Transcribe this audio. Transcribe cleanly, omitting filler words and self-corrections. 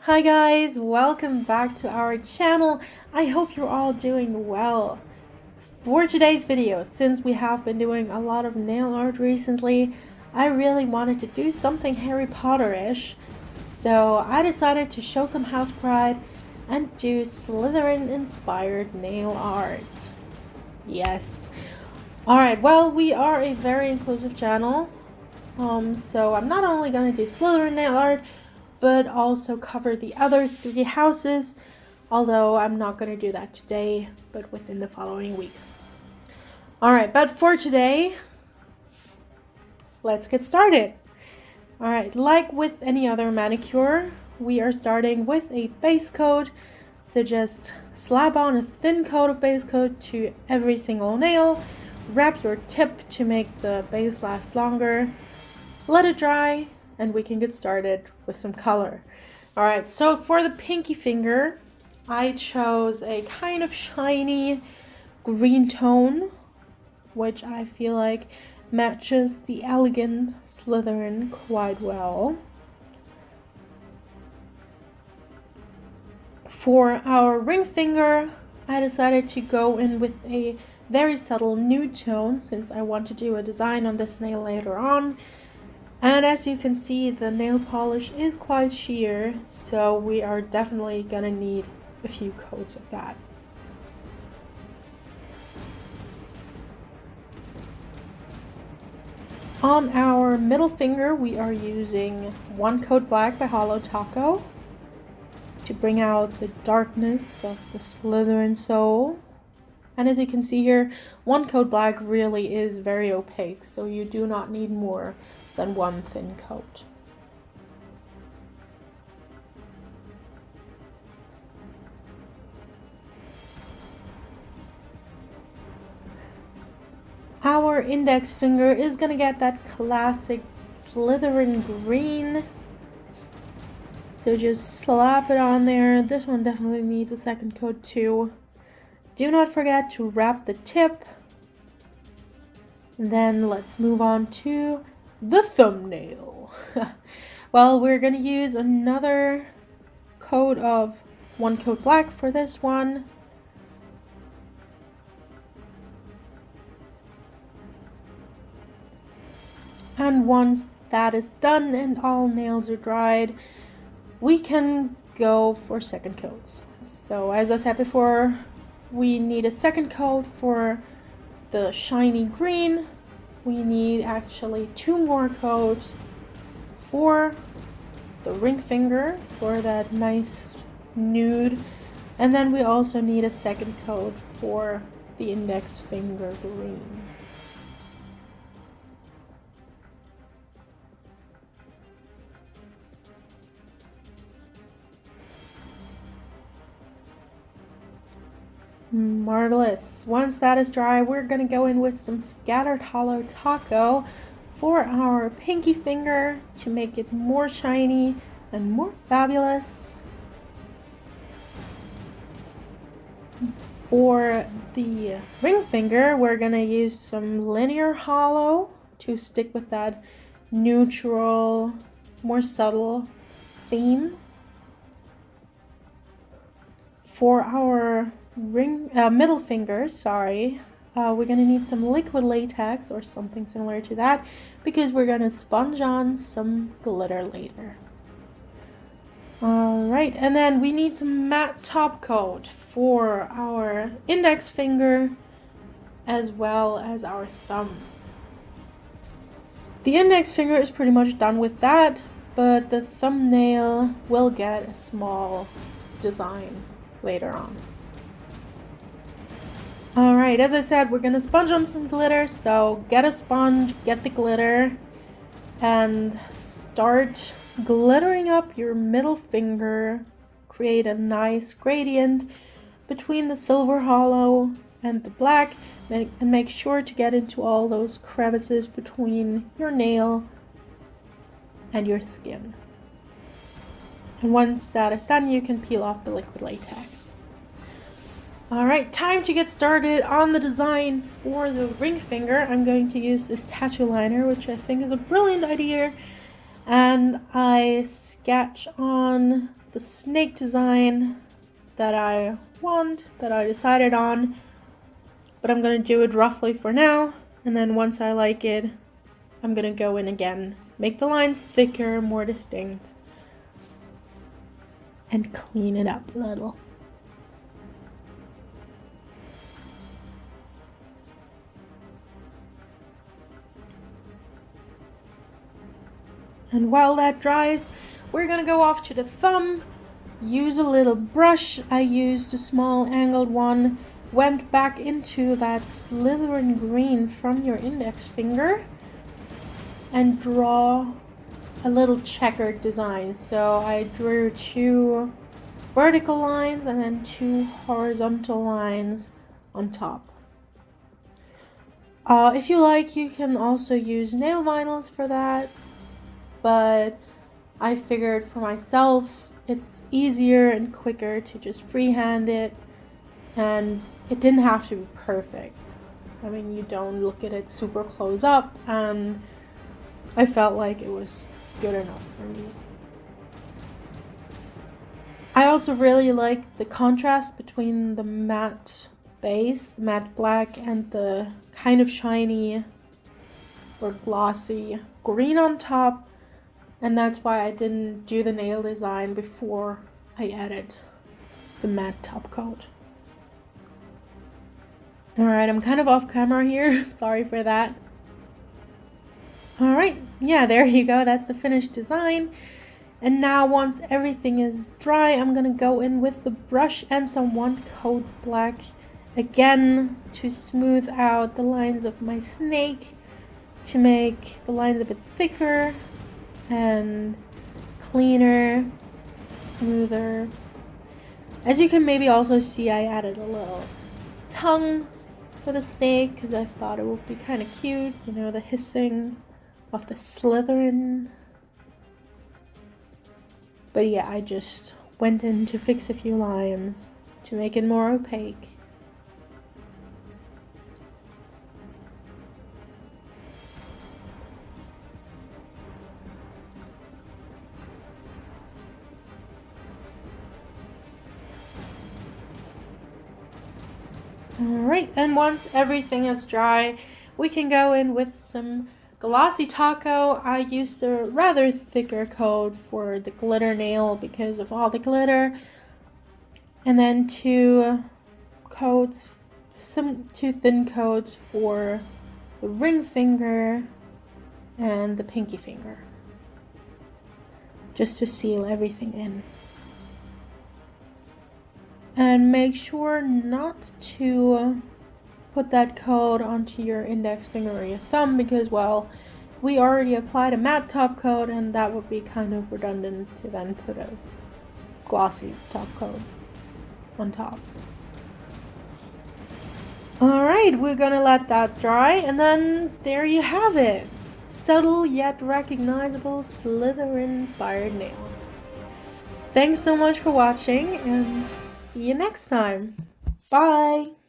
Hi guys, welcome back to our channel. I hope you're all doing well. For today's video, since we have been doing a lot of nail art recently, I really wanted to do something Harry Potter-ish. So I decided to show some house pride and do Slytherin inspired nail art. Yes. Alright, well, we are a very inclusive channel. So I'm not only going to do Slytherin nail art, but also cover the other three houses, although I'm not going to do that today, but within the following weeks. Alright, but for today, let's get started. Alright, like with any other manicure, we are starting with a base coat, so just slap on a thin coat of base coat to every single nail, wrap your tip to make the base last longer, let it dry, and we can get started with some color. Alright, so for the pinky finger, I chose a kind of shiny green tone, which I feel like matches the elegant Slytherin quite well. For our ring finger, I decided to go in with a very subtle nude tone, since I want to do a design on this nail later on. And as you can see, the nail polish is quite sheer, so we are definitely gonna need a few coats of that. On our middle finger, we are using One Coat Black by Hollow Taco to bring out the darkness of the Slytherin soul. And as you can see here, One Coat Black really is very opaque, so you do not need more than one thin coat. Our index finger is gonna get that classic Slytherin green, so just slap it on there. This one definitely needs a second coat too. Do not forget to wrap the tip. Then let's move on to the thumbnail. Well, we're gonna use another coat of One Coat Black for this one. And once that is done and all nails are dried, we can go for second coats. So as I said before, we need a second coat for the shiny green. We need actually two more coats for the ring finger for that nice nude, and then we also need a second coat for the index finger green. Marvelous. Once that is dry, we're gonna go in with some scattered hollow taco for our pinky finger to make it more shiny and more fabulous. For the ring finger, we're gonna use some linear hollow to stick with that neutral, more subtle theme. For our middle finger, we're gonna need some liquid latex or something similar to that, because we're gonna sponge on some glitter later. Alright, and then we need some matte top coat for our index finger as well as our thumb. The index finger is pretty much done with that, but the thumbnail will get a small design later on. Alright, as I said, we're gonna sponge on some glitter, so get a sponge, get the glitter, and start glittering up your middle finger. Create a nice gradient between the silver hollow and the black, and make sure to get into all those crevices between your nail and your skin. And once that is done, you can peel off the liquid latex. Alright, time to get started on the design for the ring finger. I'm going to use this tattoo liner, which I think is a brilliant idea, and I sketch on the snake design that I want, that I decided on, but I'm gonna do it roughly for now, and then once I like it, I'm gonna go in again, make the lines thicker, more distinct, and clean it up a little. And while that dries, we're gonna go off to the thumb, use a little brush. I used a small angled one, went back into that Slytherin green from your index finger, and draw a little checkered design. So I drew 2 vertical lines and then 2 horizontal lines on top. If you like, you can also use nail vinyls for that, but I figured for myself it's easier and quicker to just freehand it, and it didn't have to be perfect. I mean, you don't look at it super close up, and I felt like it was good enough for me. I also really like the contrast between the matte base, the matte black, and the kind of shiny or glossy green on top, and that's why I didn't do the nail design before I added the matte top coat. Alright, I'm kind of off camera here, sorry for that. Alright, yeah, there you go, that's the finished design. And now once everything is dry, I'm gonna go in with the brush and some 1 coat black again to smooth out the lines of my snake, to make the lines a bit thicker and cleaner, smoother. As you can maybe also see, I added a little tongue for the snake because I thought it would be kind of cute, you know, the hissing of the Slytherin. But yeah, I just went in to fix a few lines to make it more opaque. Alright, and once everything is dry, we can go in with some glossy taco. I used a rather thicker coat for the glitter nail because of all the glitter. And then 2 coats, some 2 thin coats for the ring finger and the pinky finger, just to seal everything in. And make sure not to put that coat onto your index finger or your thumb because, well, we already applied a matte top coat and that would be kind of redundant to then put a glossy top coat on top. Alright, we're gonna let that dry, and then there you have it. Subtle yet recognizable Slytherin inspired nails. Thanks so much for watching, and see you next time. Bye!